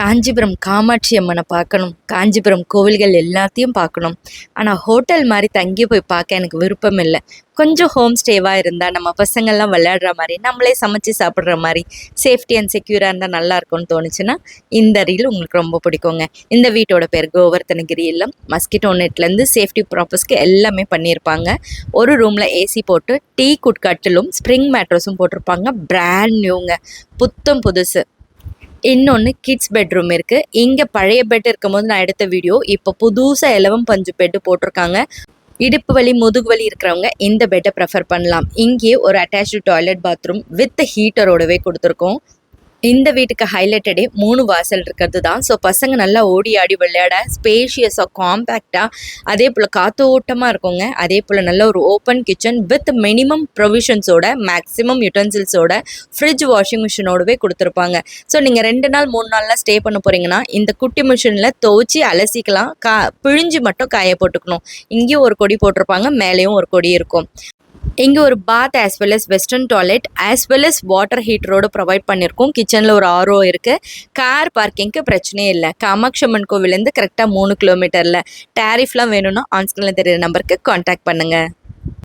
காஞ்சிபுரம் காமாட்சி அம்மனை பார்க்கணும், காஞ்சிபுரம் கோவில்கள் எல்லாத்தையும் பார்க்கணும். ஆனால் ஹோட்டல் மாதிரி தங்கி போய் பார்க்க எனக்கு விருப்பம் இல்லை. கொஞ்சம் ஹோம் ஸ்டேவாக இருந்தால் நம்ம பசங்கள்லாம் விளையாடுற மாதிரி, நம்மளே சமைச்சு சாப்பிட்ற மாதிரி, சேஃப்டி அண்ட் செக்யூராக இருந்தால் நல்லா இருக்கும்னு தோணுச்சுன்னா இந்த ரீல் உங்களுக்கு ரொம்ப பிடிக்குங்க. இந்த வீட்டோட பேர் கோவர்த்தனகிரி இல்லம். மஸ்கிட்டோ நெட்லேருந்து சேஃப்டி ப்ராப்பர்ஸ்க்கு எல்லாமே பண்ணியிருப்பாங்க. ஒரு ரூமில் ஏசி போட்டு டீ குட் கட்டிலும் ஸ்ப்ரிங் மேட்ரஸும் போட்டிருப்பாங்க. பிராண்ட் நியூங்க, புத்தம் புதுசு. இன்னொன்று கிட்ஸ் பெட்ரூம் இருக்குது. இங்கே பழைய பெட் இருக்கும்போது நான் எடுத்த வீடியோ. இப்போ புதுசாக 11 பஞ்சு பெட்டு போட்டிருக்காங்க. இடுப்பு வலி முதுகு வலி இருக்கிறவங்க இந்த பெட்டை ப்ரெஃபர் பண்ணலாம். இங்கேயே ஒரு அட்டாச்சு டாய்லெட் பாத்ரூம் வித் ஹீட்டரோடவே கொடுத்துருக்கோம். இந்த வீட்டுக்கு ஹைலைட்டடே 3 வாசல் இருக்கிறது தான். ஸோ பசங்க நல்லா ஓடி ஆடி விளையாட ஸ்பேஷியஸாக காம்பேக்டாக, அதே போல் காற்று ஓட்டமாக இருக்குங்க. அதே போல் நல்ல ஒரு ஓப்பன் கிச்சன் வித் மினிமம் ப்ரொவிஷன்ஸோட, மேக்ஸிமம் யுட்டன்சில்ஸோட, ஃப்ரிட்ஜ் வாஷிங் மிஷினோடவே கொடுத்துருப்பாங்க. ஸோ நீங்கள் 2 நாள் 3 நாள்லாம் ஸ்டே பண்ண போகிறீங்கன்னா இந்த குட்டி மிஷினில் துவச்சி அலசிக்கலாம். பிழிஞ்சு மட்டும் காய போட்டுக்கணும். இங்கேயும் ஒரு கொடி போட்டிருப்பாங்க, மேலேயும் ஒரு கொடி இருக்கும். இங்கே ஒரு bath as well as western toilet as well as water ஹீட்டரோடு ப்ரொவைட் பண்ணியிருக்கோம். கிச்சனில் ஒரு ஆர்ஓ இருக்குது. கார் பார்க்கிங்க்கு பிரச்சனையே இல்லை. காமாட்சி அம்மன் கோவிலேருந்து கரெக்டாக 3 கிலோமீட்டரில். டேரிஃப்லாம் வேணும்னா ஆன்ஸ்கிரீனில் தெரியுற நம்பருக்கு கான்டாக்ட் பண்ணுங்கள்.